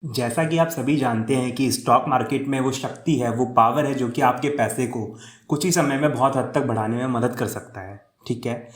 जैसा कि आप सभी जानते हैं कि स्टॉक मार्केट में वो शक्ति है, वो पावर है जो कि आपके पैसे को कुछ ही समय में बहुत हद तक बढ़ाने में मदद कर सकता है। ठीक है।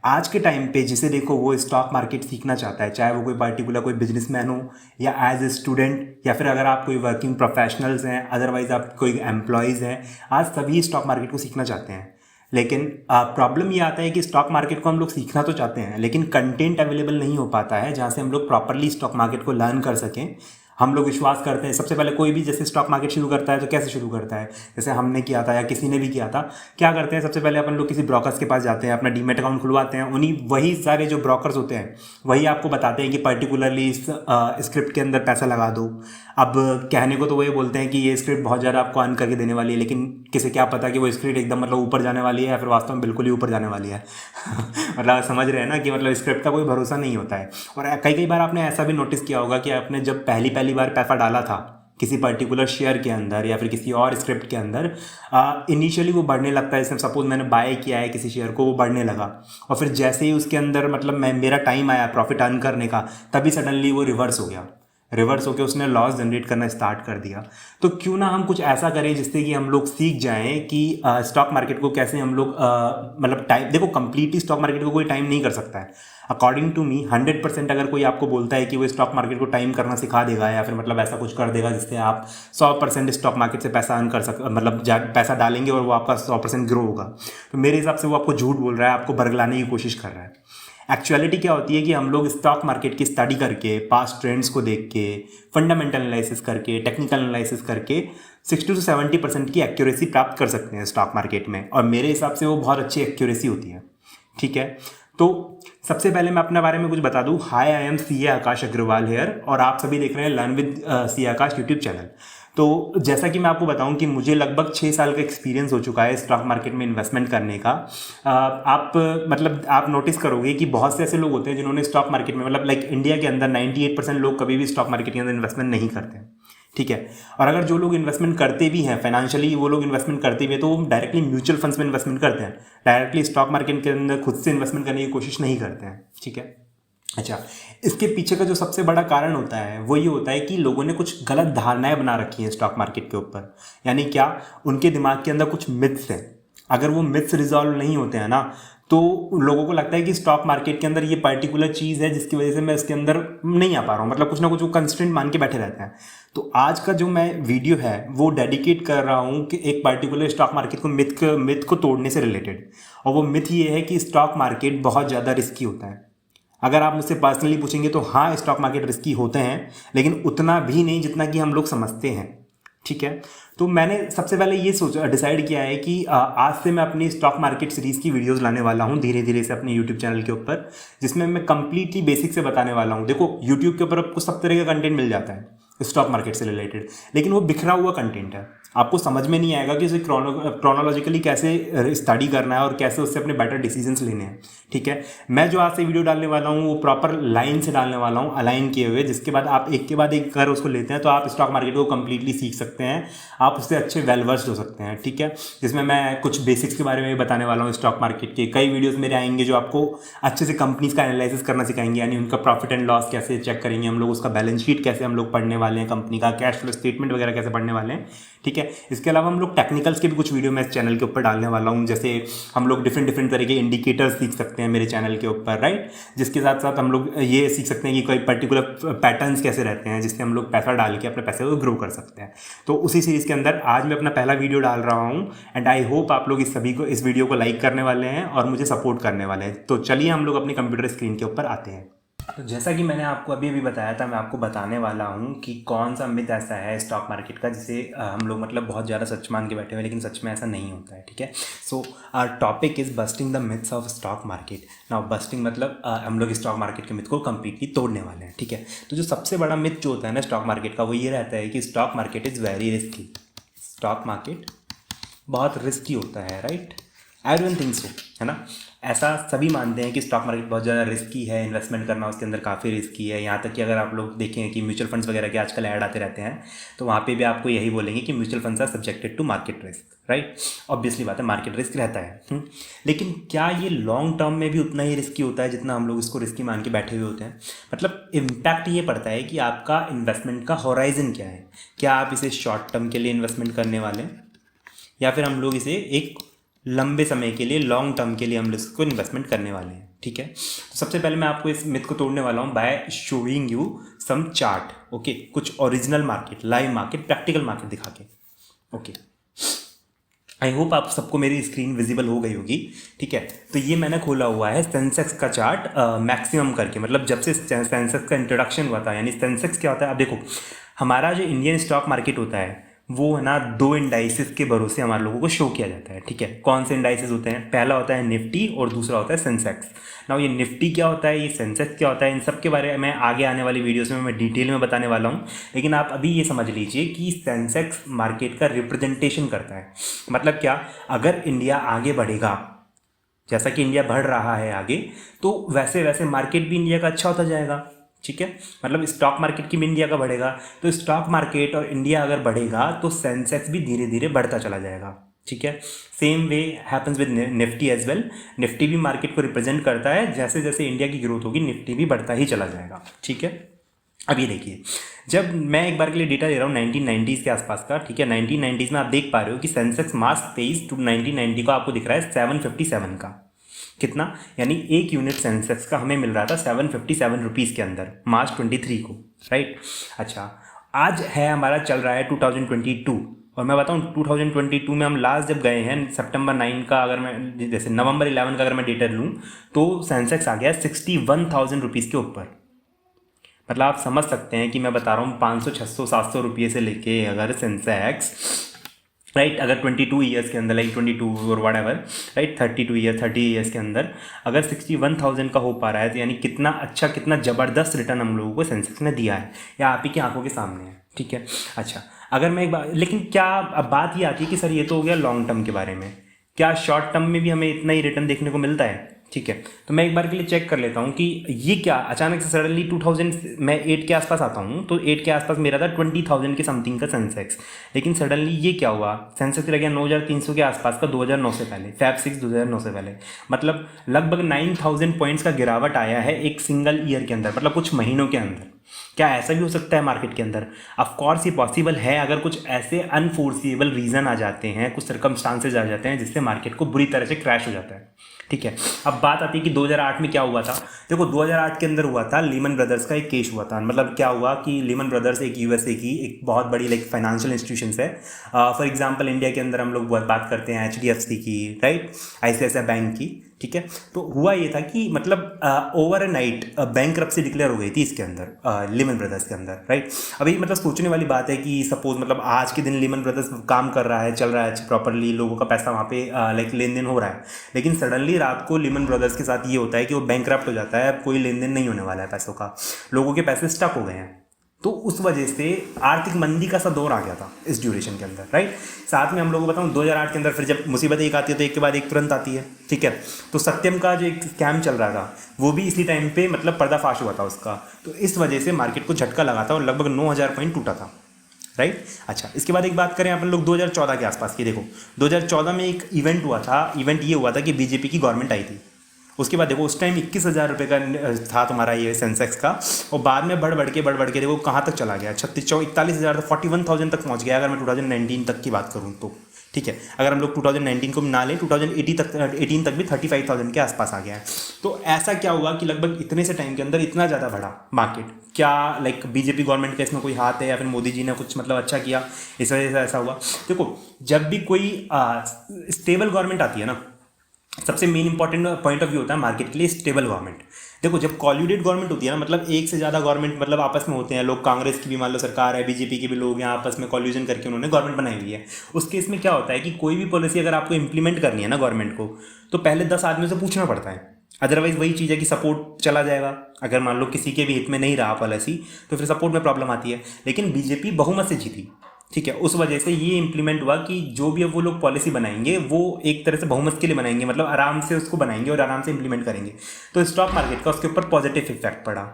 आज के टाइम पे जिसे देखो वो स्टॉक मार्केट सीखना चाहता है, चाहे वो कोई पर्टिकुलर कोई बिजनेसमैन हो या एज ए स्टूडेंट या फिर अगर आप कोई वर्किंग प्रोफेशनल्स हैं, अदरवाइज आप कोई एम्प्लॉयज़ हैं, आज सभी स्टॉक मार्केट को सीखना चाहते हैं। लेकिन प्रॉब्लम ये आता है कि स्टॉक मार्केट को हम लोग सीखना तो चाहते हैं लेकिन कंटेंट अवेलेबल नहीं हो पाता है जहाँ से हम लोग प्रॉपरली स्टॉक मार्केट को लर्न कर सकें। हम लोग विश्वास करते हैं, सबसे पहले कोई भी जैसे स्टॉक मार्केट शुरू करता है तो कैसे शुरू करता है, जैसे हमने किया था या किसी ने भी किया था। क्या करते हैं, सबसे पहले अपन लोग किसी ब्रोकर्स के पास जाते हैं, अपना डीमेट अकाउंट खुलवाते हैं, उन्हीं वही सारे जो ब्रोकर्स होते हैं वही आपको बताते हैं कि पर्टिकुलरली इस स्क्रिप्ट के अंदर पैसा लगा दो। अब कहने को तो वही बोलते हैं कि ये स्क्रिप्ट बहुत ज़्यादा आपको अर्न करके देने वाली है, लेकिन किसे क्या पता कि वो स्क्रिप्ट एकदम मतलब ऊपर जाने वाली है या फिर वास्तव में बिल्कुल ही ऊपर जाने वाली है। मतलब आप समझ रहे हैं ना कि मतलब स्क्रिप्ट का कोई भरोसा नहीं होता है। और कई कई बार आपने ऐसा भी नोटिस किया होगा कि आपने जब पहली पहली बार पैसा डाला था किसी पर्टिकुलर शेयर के अंदर या फिर किसी और स्क्रिप्ट के अंदर, इनिशियली वो बढ़ने लगता है। जैसे सपोज मैंने बाय किया है किसी शेयर को, वो बढ़ने लगा और फिर जैसे ही उसके अंदर मतलब मेरा टाइम आया प्रॉफिट अर्न करने का, तभी सडनली वो रिवर्स हो गया। रिवर्स होकर उसने लॉस जनरेट करना स्टार्ट कर दिया। तो क्यों ना हम कुछ ऐसा करें जिससे कि हम लोग सीख जाएं कि स्टॉक मार्केट को कैसे हम लोग मतलब टाइम, देखो कंप्लीटली स्टॉक मार्केट को कोई टाइम नहीं कर सकता है। अकॉर्डिंग टू मी 100% अगर कोई आपको बोलता है कि वो स्टॉक मार्केट को टाइम करना सिखा देगा या फिर मतलब ऐसा कुछ कर देगा जिससे आप 100% स्टॉक मार्केट से पैसा अर्न कर मतलब पैसा डालेंगे और वो आपका 100% ग्रो होगा, तो मेरे हिसाब से वो आपको झूठ बोल रहा है, आपको बरगलाने की कोशिश कर रहा है। एक्चुअलिटी क्या होती है कि हम लोग स्टॉक मार्केट की स्टडी करके, पास्ट ट्रेंड्स को देख के, फंडामेंटल एनालिसिस करके, टेक्निकल एनालिसिस करके 60 से 70% की एक्यूरेसी प्राप्त कर सकते हैं स्टॉक मार्केट में, और मेरे हिसाब से वो बहुत अच्छी एक्यूरेसी होती है। ठीक है। तो सबसे पहले मैं अपने बारे में कुछ बता दूं। Hi, I am C A Aakash Agrawal here और आप सभी देख रहे हैं learn with C Aakash YouTube channel. तो जैसा कि मैं आपको बताऊं कि मुझे लगभग 6 साल का एक्सपीरियंस हो चुका है स्टॉक मार्केट में इन्वेस्टमेंट करने का। आप मतलब आप नोटिस करोगे कि बहुत से ऐसे लोग होते हैं जिन्होंने स्टॉक मार्केट में मतलब लाइक इंडिया के अंदर 98% लोग कभी भी स्टॉक मार्केट के अंदर इन्वेस्टमेंट नहीं करते हैं। ठीक है। और अगर जो लोग इन्वेस्टमेंट करते भी हैं फाइनेंशियली, वो लोग इन्वेस्टमेंट करते भी हैं तो वो डायरेक्टली म्यूचुअल फंड्स में इन्वेस्टमेंट करते हैं, डायरेक्टली स्टॉक मार्केट के अंदर खुद से इन्वेस्टमेंट करने की कोशिश नहीं करते हैं। ठीक है। अच्छा, इसके पीछे का जो सबसे बड़ा कारण होता है वो ये होता है कि लोगों ने कुछ गलत धारणाएं बना रखी हैं स्टॉक मार्केट के ऊपर। यानी क्या, उनके दिमाग के अंदर कुछ मिथ्स हैं। अगर वो मिथ्स रिजॉल्व नहीं होते हैं ना, तो लोगों को लगता है कि स्टॉक मार्केट के अंदर ये पर्टिकुलर चीज़ है जिसकी वजह से मैं इसके अंदर नहीं आ पा रहा हूँ, मतलब कुछ ना कुछ वो कंस्टेंट मान के बैठे रहते हैं। तो आज का जो मैं वीडियो है वो डेडिकेट कर रहा हूँ कि एक पर्टिकुलर स्टॉक मार्केट को मिथ को तोड़ने से रिलेटेड। और वो मिथ ये है कि स्टॉक मार्केट बहुत ज़्यादा रिस्की होता है। अगर आप मुझसे पर्सनली पूछेंगे तो हाँ, स्टॉक मार्केट रिस्की होते हैं लेकिन उतना भी नहीं जितना कि हम लोग समझते हैं। ठीक है। तो मैंने सबसे पहले ये सोचा, डिसाइड किया है कि आज से मैं अपनी स्टॉक मार्केट सीरीज़ की वीडियोस लाने वाला हूँ धीरे धीरे से अपने यूट्यूब चैनल के ऊपर, जिसमें मैं कंप्लीटली बेसिक से बताने वाला हूँ। देखो यूट्यूब के ऊपर आपको सब तरह का कंटेंट मिल जाता है स्टॉक मार्केट से रिलेटेड, लेकिन वो बिखरा हुआ कंटेंट है। आपको समझ में नहीं आएगा कि उसे क्रोनोलॉजिकली कैसे स्टडी करना है और कैसे उससे अपने बेटर डिसीजंस लेने हैं। ठीक है। मैं जो आज से वीडियो डालने वाला हूँ वो प्रॉपर लाइन से डालने वाला हूँ, अलाइन किए हुए, जिसके बाद आप एक के बाद एक कर उसको लेते हैं तो आप स्टॉक मार्केट को कंप्लीटली सीख सकते हैं, आप उससे अच्छे वेल वर्स्ड हो सकते हैं। ठीक है। जिसमें मैं कुछ बेसिक्स के बारे में भी बताने वाला हूँ स्टॉक मार्केट के। कई वीडियोस मेरे आएंगे जो आपको अच्छे से कंपनीज का एनालिसिस करना सिखाएंगे, यानी उनका प्रॉफिट एंड लॉस कैसे चेक करेंगे हम लोग, उसका बैलेंस शीट कैसे हम लोग पढ़ने वाले हैं, कंपनी का कैश फ्लो स्टेटमेंट वगैरह कैसे पढ़ने वाले हैं। ठीक है। इसके अलावा हम लोग टेक्निकल्स के भी कुछ वीडियो मैं इस चैनल के ऊपर डालने वाला हूँ, जैसे हम लोग डिफरेंट तरह के इंडिकेटर्स सीख सकते हैं मेरे चैनल के ऊपर, राइट। जिसके साथ साथ हम लोग ये सीख सकते हैं कि कोई पर्टिकुलर पैटर्न्स कैसे रहते हैं जिससे हम लोग पैसा डाल के अपने पैसे को ग्रो कर सकते हैं। तो उसी सीरीज़ के अंदर आज मैं अपना पहला वीडियो डाल रहा हूँ एंड आई होप आप लोग इस वीडियो को लाइक करने वाले हैं और मुझे सपोर्ट करने वाले हैं। तो चलिए हम लोग अपने कंप्यूटर स्क्रीन के ऊपर आते हैं। तो जैसा कि मैंने आपको अभी अभी बताया था, मैं आपको बताने वाला हूँ कि कौन सा मिथ ऐसा है स्टॉक मार्केट का जिसे हम लोग मतलब बहुत ज़्यादा सच मान के बैठे हुए, लेकिन सच में ऐसा नहीं होता है। ठीक है। So our topic is busting the myths of stock market. Now busting मतलब हम लोग स्टॉक मार्केट के मिथ को कम्प्लीटली तोड़ने वाले हैं। ठीक है। तो जो सबसे बड़ा मिथ जो होता है ना स्टॉक मार्केट का, वो ये रहता है कि stock market is very risky. Stock market बहुत रिस्की होता है, right. I don't think so, है ना। ऐसा सभी मानते हैं कि स्टॉक मार्केट बहुत ज़्यादा रिस्की है, इन्वेस्टमेंट करना उसके अंदर काफ़ी रिस्की है। यहाँ तक कि अगर आप लोग देखें कि म्यूचुअल फंड्स वगैरह के आजकल ऐड आते रहते हैं, तो वहाँ पे भी आपको यही बोलेंगे कि mutual funds are subjected to market risk, right. Obviously बात है, मार्केट रिस्क रहता है। लेकिन क्या ये लॉन्ग टर्म में भी उतना ही रिस्की होता है जितना हम लोग इसको रिस्की मान के बैठे हुए होते हैं? मतलब इम्पैक्ट ये पड़ता है कि आपका इन्वेस्टमेंट का होराइजन क्या है। क्या आप इसे शॉर्ट टर्म के लिए इन्वेस्टमेंट करने वाले हैं, या फिर हम लोग इसे एक लंबे समय के लिए, लॉन्ग टर्म के लिए हम लोग इसको इन्वेस्टमेंट करने वाले हैं, ठीक है। तो सबसे पहले मैं आपको इस मिथ को तोड़ने वाला हूँ by showing you some chart, okay, कुछ original market, live market, practical market दिखा के, ओके। आई होप आप सबको मेरी स्क्रीन विजिबल हो गई होगी, ठीक है। तो ये मैंने खोला हुआ है सेंसेक्स का चार्ट मैक्सिमम करके, मतलब जब से सेंसेक्स का इंट्रोडक्शन हुआ था। यानी सेंसेक्स क्या होता है, अब देखो हमारा जो इंडियन स्टॉक मार्केट होता है वो है ना, दो इंडाइसिस के भरोसे हमारे लोगों को शो किया जाता है, ठीक है। कौन से इंडाइसिस होते हैं? पहला होता है निफ्टी और दूसरा होता है सेंसेक्स। ना ये निफ्टी क्या होता है, ये सेंसेक्स क्या होता है, इन सब के बारे में आगे आने वाली वीडियोस में मैं डिटेल में बताने वाला हूँ। लेकिन आप अभी ये समझ लीजिए कि सेंसेक्स मार्केट का रिप्रेजेंटेशन करता है। मतलब क्या, अगर इंडिया आगे बढ़ेगा, जैसा कि इंडिया बढ़ रहा है आगे, तो वैसे वैसे मार्केट भी इंडिया का अच्छा होता जाएगा, ठीक है। मतलब स्टॉक मार्केट की भी इंडिया का बढ़ेगा, तो स्टॉक मार्केट और इंडिया अगर बढ़ेगा तो सेंसेक्स भी धीरे धीरे बढ़ता चला जाएगा, ठीक है। Same way happens with Nifty as well. Nifty भी मार्केट को रिप्रेजेंट करता है, जैसे जैसे इंडिया की ग्रोथ होगी निफ्टी भी बढ़ता ही चला जाएगा, ठीक है। अब ये देखिए, जब मैं एक बार के लिए डेटा ले रहा हूँ 1990s के आसपास का, ठीक है। 1990s में आप देख पा रहे हो कि सेंसेक्स मार्च 23 टू 1990 का आपको दिख रहा है 757 का। कितना? यानी एक यूनिट सेंसेक्स का हमें मिल रहा था 757 रुपीज़ के अंदर मार्च 23 को, राइट। अच्छा, आज है हमारा चल रहा है 2022, और मैं बताऊँ 2022 में हम लास्ट जब गए हैं सितंबर 9 का, अगर मैं जैसे नवंबर 11 का अगर मैं डेटा लूँ तो सेंसेक्स आ गया 61,000 रुपीज़ के ऊपर। मतलब आप समझ सकते हैं कि मैं बता रहा हूँ 500, 600, 700 रुपये से लेके अगर सेंसेक्स, राइट, अगर 22 ईयर्स के अंदर, लाइक 22 और व्हाटएवर, राइट, 32 ईयर, 30 ईयर्स के अंदर अगर 61,000 का हो पा रहा है, तो यानी कितना अच्छा, कितना ज़बरदस्त रिटर्न हम लोगों को सेंसेक्स ने दिया है, या आप ही की आंखों के सामने है, ठीक है। अच्छा, अगर मैं एक बार, लेकिन क्या अब बात ये आती है कि सर ये तो हो गया लॉन्ग टर्म के बारे में, क्या शॉर्ट टर्म में भी हमें इतना ही रिटर्न देखने को मिलता है? ठीक है, तो मैं एक बार के लिए चेक कर लेता हूँ कि ये क्या अचानक से सडनली 2000, मैं 8 के आसपास आता हूँ तो 8 के आसपास मेरा था 20,000 के समथिंग का सेंसेक्स। लेकिन सडनली ये क्या हुआ, सेंसेक्स रह गया 9,300 के आसपास का 2009 से पहले, Feb 6 2009 से पहले। मतलब लगभग 9,000 पॉइंट्स का गिरावट आया है एक सिंगल ईयर के अंदर, मतलब कुछ महीनों के अंदर। क्या ऐसा भी हो सकता है मार्केट के अंदर? ऑफ कोर्स ये पॉसिबल है, अगर कुछ ऐसे अनफोर्सिएबल रीज़न आ जाते हैं, कुछ सर्कमस्टांसेज आ जाते हैं जिससे मार्केट को बुरी तरह से क्रैश हो जाता है, ठीक है। अब बात आती है कि 2008 में क्या हुआ था। देखो 2008 के अंदर हुआ था लीमन ब्रदर्स का एक केस हुआ था। मतलब क्या हुआ कि लीमन ब्रदर्स एक यूएसए की एक बहुत बड़ी लाइक फाइनेंशियल इंस्टीट्यूशन है। फॉर एग्जांपल इंडिया के अंदर हम लोग बात करते हैं एचडीएफसी की, राइट, आईसीआईसीआई बैंक की, ठीक है। तो हुआ ये था कि मतलब over a night bankruptcy declare हो गई थी इसके अंदर, लीमन ब्रदर्स के अंदर, राइट। अभी मतलब सोचने वाली बात है कि सपोज मतलब आज के दिन लीमन ब्रदर्स काम कर रहा है, चल रहा है प्रॉपरली, लोगों का पैसा वहाँ पे लाइक लेन देन हो रहा है, लेकिन सडनली रात को लीमन ब्रदर्स के साथ ये होता है कि वो बैंकरप्ट हो जाता है, कोई लेन देन नहीं होने वाला है पैसों का, लोगों के पैसे स्टक हो गए हैं। तो उस वजह से आर्थिक मंदी का सा दौर आ गया था इस ड्यूरेशन के अंदर, राइट। साथ में हम लोगों को बताऊं 2008 के अंदर फिर जब मुसीबत एक आती है तो एक के बाद एक तुरंत आती है, ठीक है। तो सत्यम का जो एक स्कैम चल रहा था वो भी इसी टाइम पे मतलब पर्दाफाश हुआ था उसका, तो इस वजह से मार्केट को झटका लगा था और लगभग 9,000 पॉइंट टूटा था, राइट। अच्छा, इसके बाद एक बात करें अपन लोग 2014 के आसपास की। देखो 2014 में एक इवेंट हुआ था, इवेंट ये हुआ था कि बीजेपी की गवर्नमेंट आई थी। उसके बाद देखो उस टाइम 21,000 रुपये का था तुम्हारा ये सेंसेक्स का, और बाद में बढ़ बढ़ के देखो कहाँ तक चला गया, 41,000 41,000 तक पहुँच गया अगर मैं 2019 तक की बात करूँ तो, ठीक है। अगर हम लोग 2019 को ना लें, 2018 तक भी 35,000 के आसपास आ गया है। तो ऐसा क्या हुआ कि लगभग इतने से टाइम के अंदर इतना ज़्यादा बढ़ा मार्केट, क्या लाइक बीजेपी गवर्नमेंट का इसमें कोई हाथ है या फिर मोदी जी ने कुछ मतलब अच्छा किया, इस वजह से ऐसा हुआ? देखो जब भी कोई स्टेबल गवर्नमेंट आती है ना, सबसे main important point of view होता है मार्केट के लिए स्टेबल गवर्नमेंट। देखो जब कॉल्यूडेड गवर्नमेंट होती है ना, मतलब एक से ज़्यादा गवर्नमेंट मतलब आपस में होते हैं लोग, कांग्रेस की भी मान लो सरकार है, बीजेपी के भी लोग हैं, आपस में कॉल्यूजन करके उन्होंने गवर्नमेंट बनाई हुई है। उस केस में क्या होता है कि कोई भी पॉलिसी अगर आपको इंप्लीमेंट करनी है ना गवर्नमेंट को, तो पहले 10 आदमियों से पूछना पड़ता है, अदरवाइज वही चीज़ है कि सपोर्ट चला जाएगा। अगर मान लो किसी के भी हित में नहीं रहा पॉलिसी तो फिर सपोर्ट में प्रॉब्लम आती है। लेकिन बीजेपी बहुमत से जीती, ठीक है, उस वजह से ये इम्प्लीमेंट हुआ कि जो भी अब वो लोग पॉलिसी बनाएंगे वो एक तरह से बहुमत के लिए बनाएंगे, मतलब आराम से उसको बनाएंगे और आराम से इम्प्लीमेंट करेंगे। तो स्टॉक मार्केट का उसके ऊपर पॉजिटिव इफेक्ट पड़ा।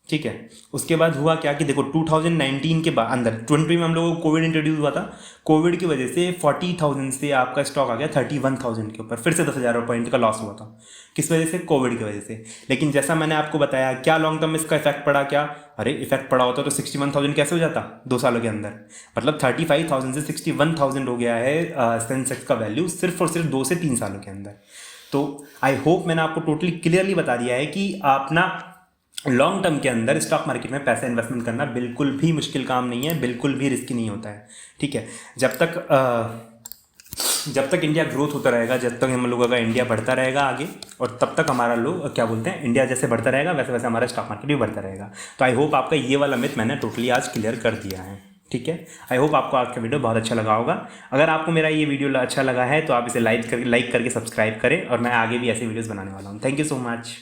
ठीक है, उसके बाद हुआ क्या कि देखो 2019 के बाद अंदर 20 में हम लोगों को कोविड इंट्रोड्यूस हुआ था। कोविड की वजह से 40,000 से आपका स्टॉक आ गया 31,000 के ऊपर, फिर से 10,000 पॉइंट का लॉस हुआ था। किस वजह से? कोविड की वजह से। लेकिन जैसा मैंने आपको बताया, क्या लॉन्ग टर्म में इसका इफेक्ट पड़ा? क्या अरे इफेक्ट पड़ा होता तो 61,000 कैसे हो जाता 2 सालों के अंदर? मतलब 35,000 से 61,000 हो गया है सेंसेक्स का वैल्यू सिर्फ और सिर्फ 2 से 3 सालों के अंदर। तो आई होप मैंने आपको टोटली क्लियरली बता दिया है कि आप ना लॉन्ग टर्म के अंदर स्टॉक मार्केट में पैसा इन्वेस्टमेंट करना बिल्कुल भी मुश्किल काम नहीं है, बिल्कुल भी रिस्की नहीं होता है। ठीक है, जब तक इंडिया ग्रोथ होता रहेगा, जब तक हम लोगों का इंडिया बढ़ता रहेगा आगे, और तब तक हमारा लोग क्या बोलते हैं, इंडिया जैसे बढ़ता रहेगा वैसे वैसे हमारा स्टॉक मार्केट भी बढ़ता रहेगा। तो आई होप आपका ये वाला मिथ मैंने टोटली आज क्लियर कर दिया है। ठीक है, आई होप आपको आज का वीडियो बहुत अच्छा लगा होगा। अगर आपको मेरा ये वीडियो अच्छा लगा है तो आप इसे लाइक करके सब्सक्राइब करें, और मैं आगे भी ऐसे वीडियोज़ बनाने वाला हूँ। Thank you so much.